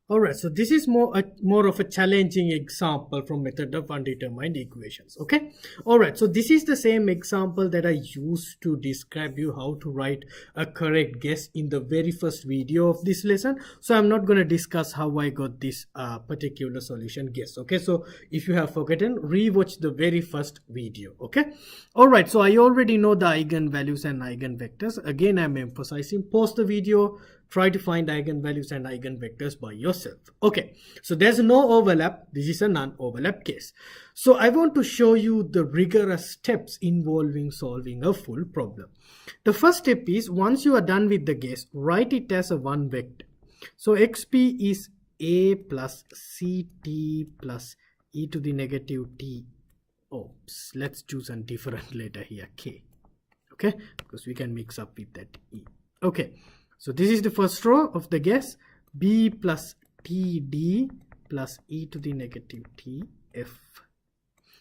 Alright, so this is more of a challenging example from method of undetermined equations. Okay. Alright, so this is the same example that I used to describe you how to write a correct guess in the very first video of this lesson. So I'm not going to discuss how I got this particular solution guess. Okay, so if you have forgotten, rewatch the very first video. Okay. Alright, so I already know the eigenvalues and eigenvectors. Again, I'm emphasizing, pause the video, try to find eigenvalues and eigenvectors by yourself. Okay, so there's no overlap. This is a non-overlap case. So I want to show you the rigorous steps involving solving a full problem. The first step is, once you are done with the guess, write it as a one vector. So xp is a plus ct plus e to the negative t. Oops, let's choose a different letter here, k. Okay, because we can mix up with that e. Okay, so this is the first row of the guess, b plus td plus e to the negative tf.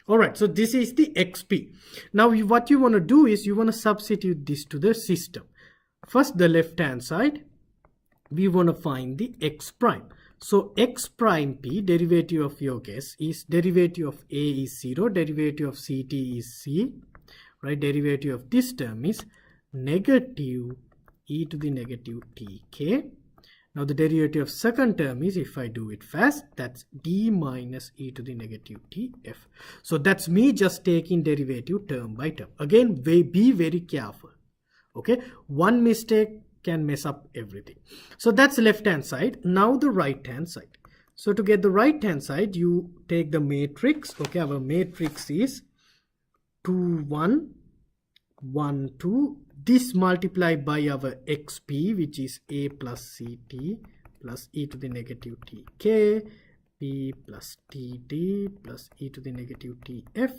Alright, so this is the xp. Now what you want to do is you want to substitute this to the system. First, the left hand side, we want to find the x prime. So x prime p, derivative of your guess, is derivative of a is 0, derivative of ct is c, right? Derivative of this term is negative e to the negative tk. Now the derivative of second term is, if I do it fast, that's d minus e to the negative tf. So that's me just taking derivative term by term. Again, be very careful. Okay, one mistake can mess up everything. So that's left hand side. Now the right hand side. So to get the right hand side, you take the matrix. Okay, our matrix is 2 1 1 2. This multiplied by our xp, which is a plus ct plus e to the negative tk, p plus td plus e to the negative tf.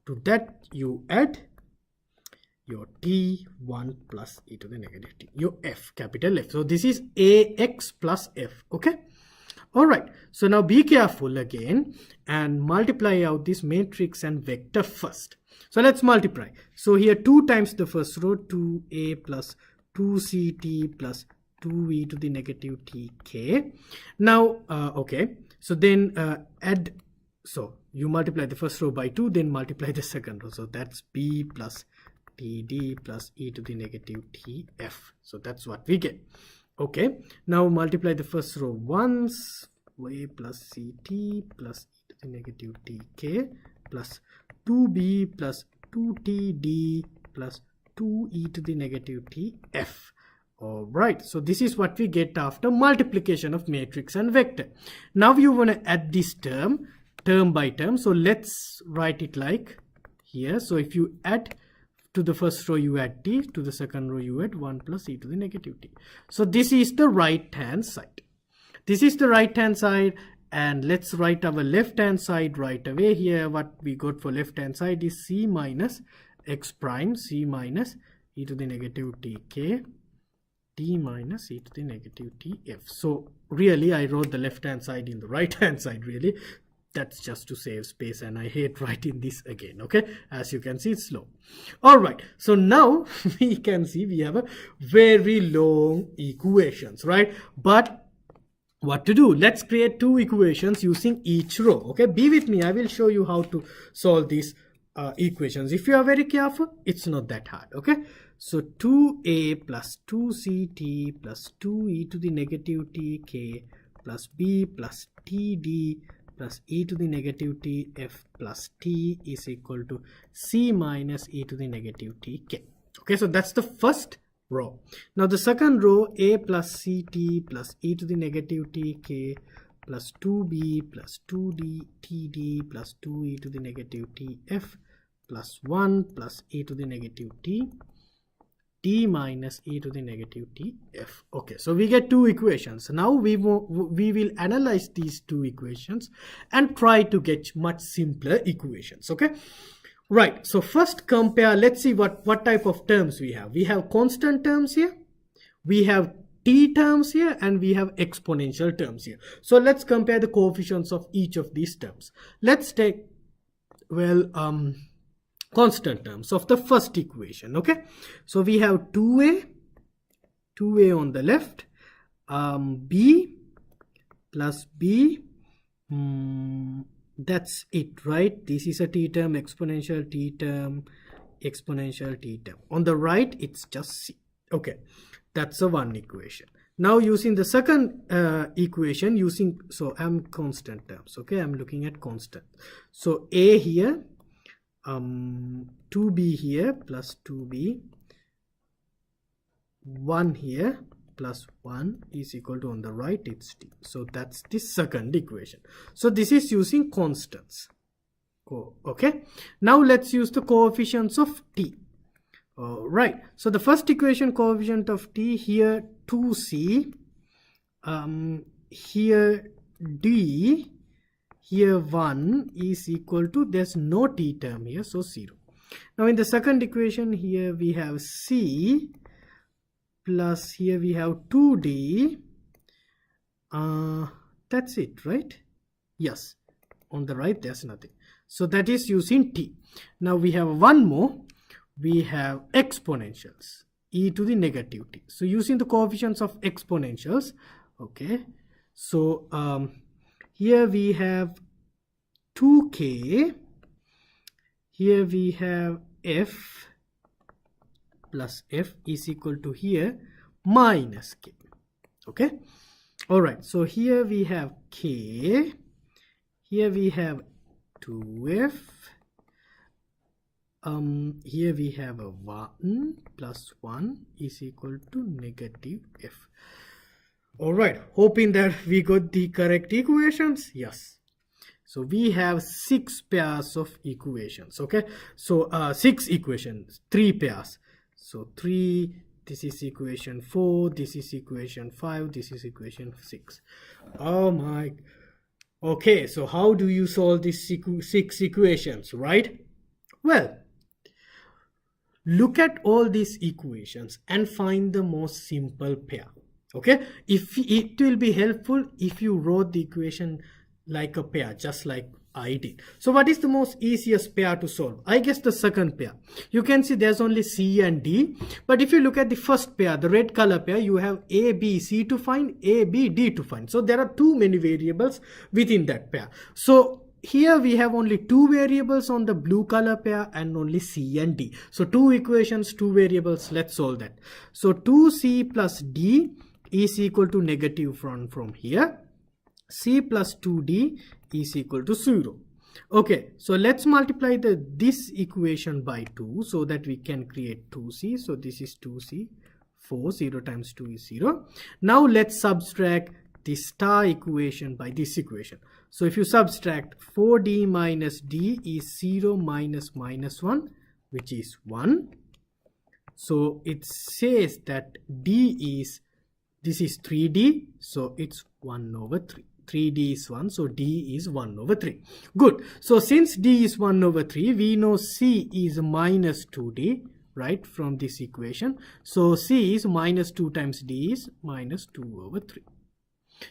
To that you add your t1 plus e to the negative t, your f, capital F. So this is ax plus f. Okay. Alright, so now be careful again and multiply out this matrix and vector first. So let's multiply. So here 2 times the first row, 2a plus 2ct plus 2e to the negative tk. Now, okay, so then add, so you multiply the first row by 2, then multiply the second row. So that's b plus td plus e to the negative tf. So that's what we get. Okay, now multiply the first row once, a plus ct plus e to the negative tk plus 2b plus 2td plus 2e to the negative tf. Alright, so this is what we get after multiplication of matrix and vector. Now you want to add this term by term. So let's write it like here. So if you add to the first row, you add t, to the second row you add 1 plus e to the negative t. So this is the right hand side. This is the right hand side, and let's write our left hand side right away. Here what we got for left hand side is c minus x prime, c minus e to the negative tk, t minus e to the negative tf. So really I wrote the left hand side in the right hand side really. That's just to save space, and I hate writing this again. Okay, as you can see, it's slow. All right, so now we can see we have a very long equations, right? But what to do? Let's create 2 equations using each row. Okay, be with me. I will show you how to solve these equations. If you are very careful, it's not that hard. Okay, so 2a plus 2ct plus 2e to the negative tk plus b plus td plus e to the negative tf plus t is equal to c minus e to the negative tk. Okay, so that's the first row. Now the second row, a plus ct plus e to the negative tk plus 2b plus 2d td plus 2e to the negative tf plus 1 plus e to the negative t minus e to the negative tf. Okay, so we get 2 equations. Now we will analyze these 2 equations and try to get much simpler equations. Okay, right, so first compare. Let's see what type of terms we have. We have constant terms here, we have t terms here, and we have exponential terms here. So let's compare the coefficients of each of these terms. Let's take, well, constant terms of the first equation. Okay, so we have 2a on the left, b plus b. That's it, right? This is a t term, exponential t term, exponential t term. On the right, it's just c. Okay, that's a one equation. Now using the second equation, so I'm constant terms. Okay, I'm looking at constant. So a here, 2b here plus 2b, 1 here plus 1 is equal to, on the right it's t. So that's the second equation. So this is using constants. Okay, now let's use the coefficients of t. Right, so the first equation, coefficient of t, here 2c, here d, here 1 is equal to, there's no t term here, so 0. Now in the second equation, here we have c plus here we have 2d. That's it, right? Yes, on the right there's nothing. So that is using t. Now we have one more. We have exponentials, e to the negative t. So using the coefficients of exponentials, okay, so here we have 2k, here we have f plus f is equal to here minus k. Okay, all right, so here we have k, here we have 2f, here we have a 1 plus 1 is equal to negative f. All right, hoping that we got the correct equations. Yes, so we have 6 pairs of equations. Okay, so 6 equations, 3 pairs. So 3, this is equation 4, this is equation 5, this is equation 6. Oh my. Okay, so how do you solve these 6 equations, right? Well, look at all these equations and find the most simple pair. Okay, if it will be helpful if you wrote the equation like a pair, just like I did. So what is the most easiest pair to solve? I guess the second pair. You can see there's only c and d, but if you look at the first pair, the red color pair, you have a, b, c to find, a, b, d to find. So there are too many variables within that pair. So here we have only 2 variables on the blue color pair and only c and d. So 2 equations, 2 variables. Let's solve that. So 2c plus d is equal to negative from here. C plus 2d is equal to 0. Okay, so let's multiply this equation by 2 so that we can create 2c. So this is 2c, 4, 0 times 2 is 0. Now let's subtract the star equation by this equation. So if you subtract 4d minus d is 0 minus minus 1, which is 1. So it says that d is, this is 3d, so it's 1 over 3. 3d is 1, so d is 1 over 3. Good. So since d is 1 over 3, we know c is minus 2d, right, from this equation. So c is minus 2 times d is minus 2 over 3.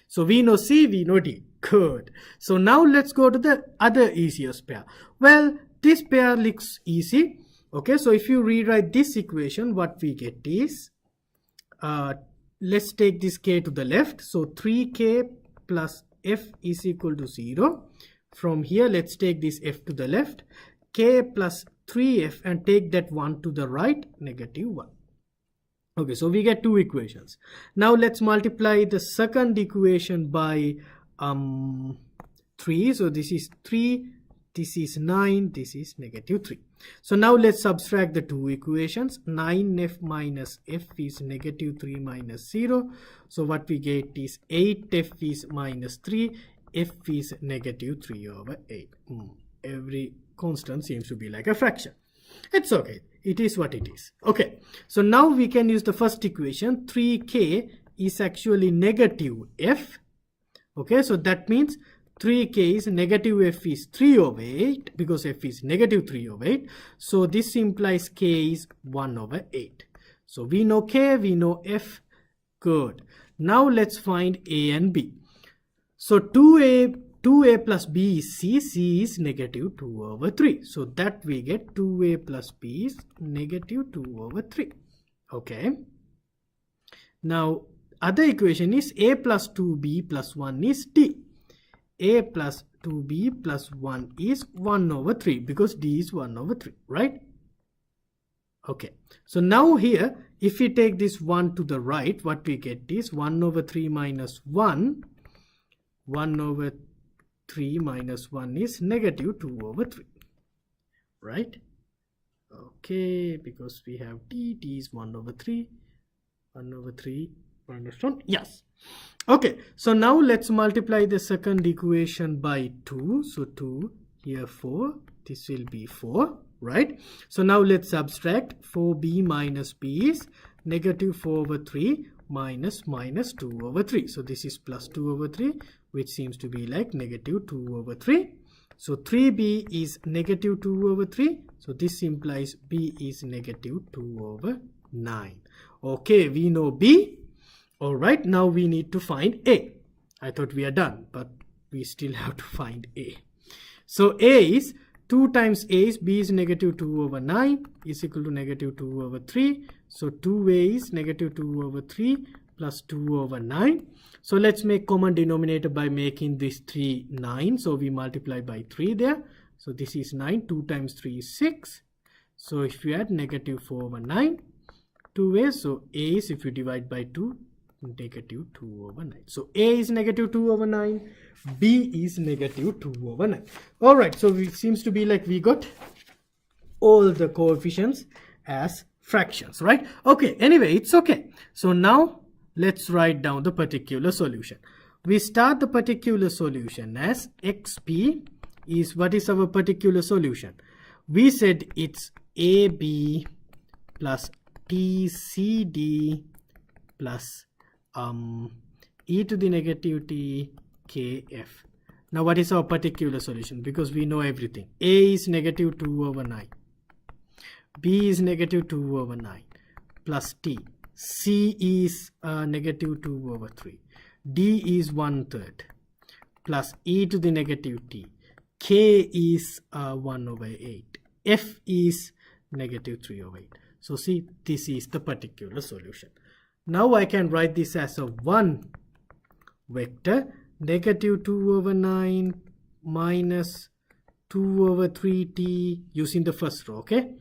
So we know c, we know d. Good. So now let's go to the other easiest pair. Well, this pair looks easy. Okay, so if you rewrite this equation, what we get is, let's take this k to the left. So 3k plus f is equal to 0. From here, let's take this f to the left. K plus 3f and take that 1 to the right, negative 1. Okay, so we get 2 equations. Now let's multiply the second equation by 3. So this is 3, this is 9, this is negative 3. So now let's subtract the 2 equations. 9f minus f is negative 3 minus 0. So what we get is 8f is minus 3, f is negative 3 over 8. Every constant seems to be like a fraction. It's okay. It is what it is. Okay. So now we can use the first equation. 3k is actually negative f. Okay. So that means 3k is negative f is 3 over 8 because f is negative 3 over 8. So this implies k is 1 over 8. So we know k, we know f. Good. Now let's find a and b. So 2a plus b is c is negative 2 over 3. So that we get 2a plus b is negative 2 over 3. Okay. Now other equation is a plus 2b plus 1 is d. A plus 2b plus 1 is 1 over 3 because d is 1 over 3, right? Okay, so now here if we take this 1 to the right, what we get is 1 over 3 minus 1. 1 over 3 minus 1 is negative 2 over 3, right? Okay, because we have d is 1 over 3. 1 over 3 minus 1, yes. Okay, so now let's multiply the second equation by 2. So 2 here 4, this will be 4, right? So now let's subtract. 4b minus b is negative 4 over 3 minus 2 over 3. So this is plus 2 over 3, which seems to be like negative 2 over 3. So 3b is negative 2 over 3. So this implies b is negative 2 over 9. Okay, we know b. All right, now we need to find a. I thought we are done, but we still have to find a. So a is 2 times a is b is negative 2 over 9 is equal to negative 2 over 3. So 2a is negative 2 over 3 plus 2 over 9. So let's make common denominator by making this 3 9. So we multiply by 3 there. So this is 9. 2 times 3 is 6. So if you add negative 4 over 9, 2a. So a is, if you divide by 2, negative 2 over 9. So a is negative 2 over 9. B is negative 2 over 9. All right. So it seems to be like we got all the coefficients as fractions, right? Okay. Anyway, it's okay. So now let's write down the particular solution. We start the particular solution as xp is, what is our particular solution? We said it's ab plus tcd plus e to the negative t kf. Now what is our particular solution? Because we know everything. A is negative 2 over 9. B is negative 2 over 9 plus t. C is negative 2 over 3. D is 1/3 plus e to the negative t. K is 1 over 8. F is negative 3 over 8. So see, this is the particular solution. Now I can write this as a 1 vector, negative 2 over 9 minus 2 over 3t using the first row, okay?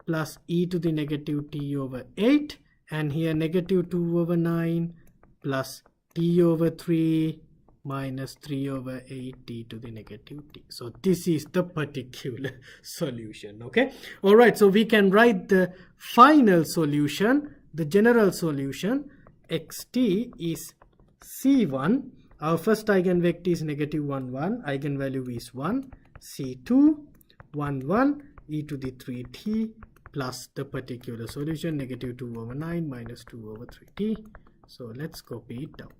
Plus e to the negative t over 8, and here negative 2 over 9 plus t over 3 minus 3 over 8 t to the negative t. So this is the particular solution, okay? All right, so we can write the final solution, the general solution. Xt is C1. Our first eigenvector is negative 1, 1. Eigenvalue is 1. C2, 1, 1, e to the 3t plus the particular solution, negative 2 over 9 minus 2 over 3t. So let's copy it down.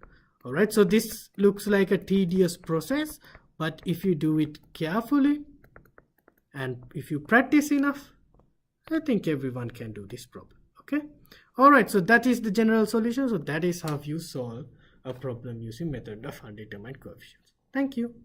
All right, so this looks like a tedious process, but if you do it carefully and if you practice enough, I think everyone can do this problem. Okay. All right, so that is the general solution. So that is how you solve a problem using method of undetermined coefficients. Thank you.